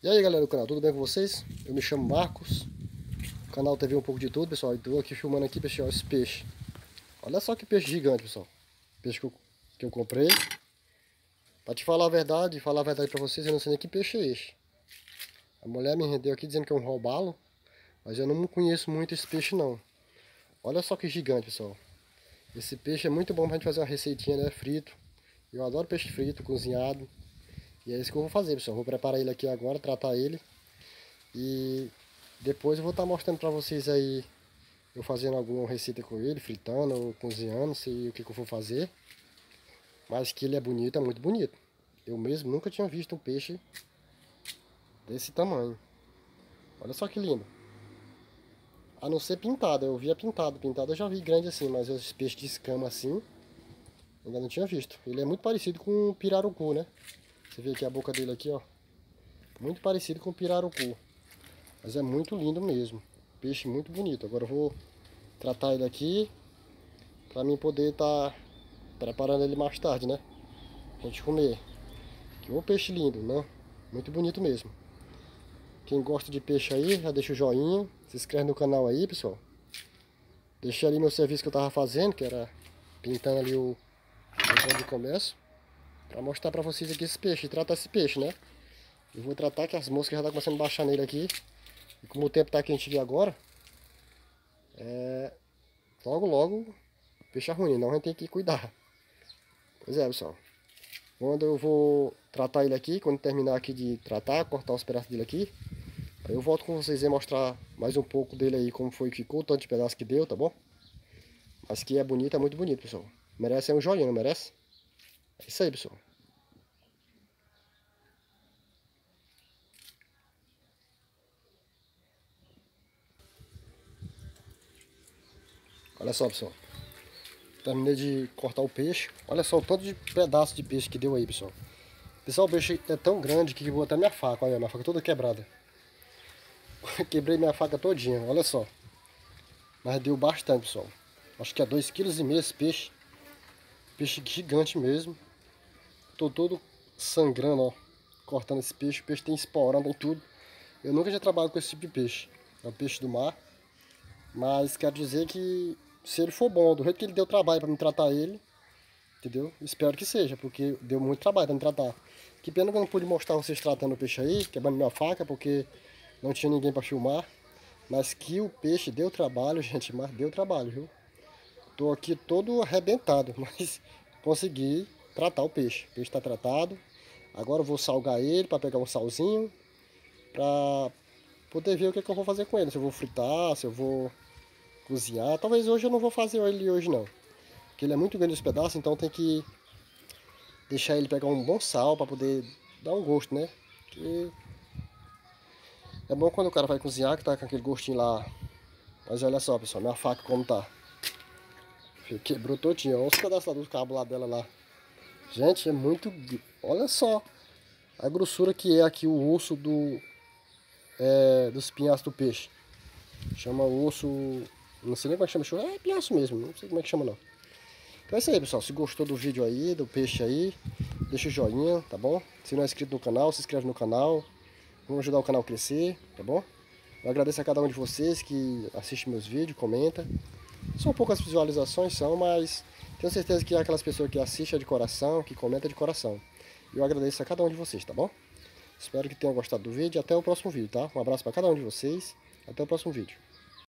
E aí galera do canal, tudo bem com vocês? Eu me chamo Marcos, o canal TV um pouco de tudo, pessoal. Estou aqui filmando aqui, pessoal, esse peixe. Olha só que peixe gigante, pessoal. Peixe que eu comprei. Pra te falar a verdade pra vocês, eu não sei nem que peixe é esse. A mulher me rendeu aqui dizendo que é um robalo, mas eu não conheço muito esse peixe não. Olha só que gigante, pessoal. Esse peixe é muito bom pra gente fazer uma receitinha, né, frito. Eu adoro peixe frito, cozinhado. E é isso que eu vou fazer, pessoal. Vou preparar ele aqui agora, tratar ele. E depois eu vou estar mostrando pra vocês aí eu fazendo alguma receita com ele, fritando ou cozinhando, não sei o que eu vou fazer. Mas que ele é bonito, é muito bonito. Eu mesmo nunca tinha visto um peixe desse tamanho. Olha só que lindo. A não ser pintado, eu via pintado. Pintado eu já vi grande assim, mas os peixes de escama assim, ainda não tinha visto. Ele é muito parecido com o pirarucu, né? Você vê aqui a boca dele aqui, ó. Muito parecido com o pirarucu. Mas é muito lindo mesmo. Peixe muito bonito. Agora eu vou tratar ele aqui para mim poder estar preparando ele mais tarde, né? Pra gente comer. Que um peixe lindo, né? Muito bonito mesmo. Quem gosta de peixe aí, já deixa o joinha. Se inscreve no canal aí, pessoal. Deixei ali meu serviço que eu tava fazendo, que era pintando ali o botão de comércio. Para mostrar para vocês aqui esse peixe. E tratar esse peixe, né? Eu vou tratar que as moscas já estão começando a baixar nele aqui. E como o tempo tá quente agora, logo logo peixe é ruim, então a gente tem que cuidar. Pois é, pessoal. Quando eu vou tratar ele aqui, quando terminar aqui de tratar, cortar os pedaços dele aqui, aí eu volto com vocês e mostrar mais um pouco dele aí, como foi que ficou, o tanto de pedaço que deu, tá bom? Mas que é bonito, é muito bonito, pessoal. Merece um joinha, não merece? É isso aí, pessoal. Olha só, pessoal. Terminei de cortar o peixe. Olha só o tanto de pedaço de peixe que deu aí, pessoal. Pessoal, o peixe é tão grande que quebrou até minha faca. Olha, minha faca toda quebrada. Quebrei minha faca todinha, olha só. Mas deu bastante, pessoal. Acho que é 2,5 kg esse peixe. Peixe gigante mesmo. Tô todo sangrando, ó. Cortando esse peixe. O peixe tem esporão, tem tudo. Eu nunca já trabalho com esse tipo de peixe. É um peixe do mar. Mas quero dizer que se ele for bom, do jeito que ele deu trabalho para me tratar ele, entendeu? Espero que seja, porque deu muito trabalho para me tratar. Que pena que eu não pude mostrar vocês tratando o peixe aí, quebrando minha faca, porque não tinha ninguém para filmar. Mas que o peixe deu trabalho, gente, mas deu trabalho, viu? Tô aqui todo arrebentado, mas consegui tratar o peixe. O peixe está tratado. Agora eu vou salgar ele para pegar um salzinho, para poder ver o que eu vou fazer com ele. Se eu vou fritar, se eu vou cozinhar. Talvez hoje eu não vou fazer ele hoje não. Porque ele é muito grande os pedaços, então tem que deixar ele pegar um bom sal para poder dar um gosto, né? Que é bom quando o cara vai cozinhar que tá com aquele gostinho lá. Mas olha só, pessoal, minha faca como tá. Quebrou todinho. Olha os pedaços lá dos cabos lá dela lá. Gente, é muito... Olha só a grossura que é aqui o osso dos pinhaços do peixe. Chama o osso... Não sei nem como é que chama. É pinhaço mesmo, não sei como é que chama não. Então é isso aí, pessoal. Se gostou do vídeo aí, do peixe aí, deixa o joinha, tá bom? Se não é inscrito no canal, se inscreve no canal. Vamos ajudar o canal a crescer, tá bom? Eu agradeço a cada um de vocês que assiste meus vídeos, comenta. São poucas visualizações, mas tenho certeza que há aquelas pessoas que assistem de coração, que comentam de coração. Eu agradeço a cada um de vocês, tá bom? Espero que tenham gostado do vídeo e até o próximo vídeo, tá? Um abraço para cada um de vocês, até o próximo vídeo.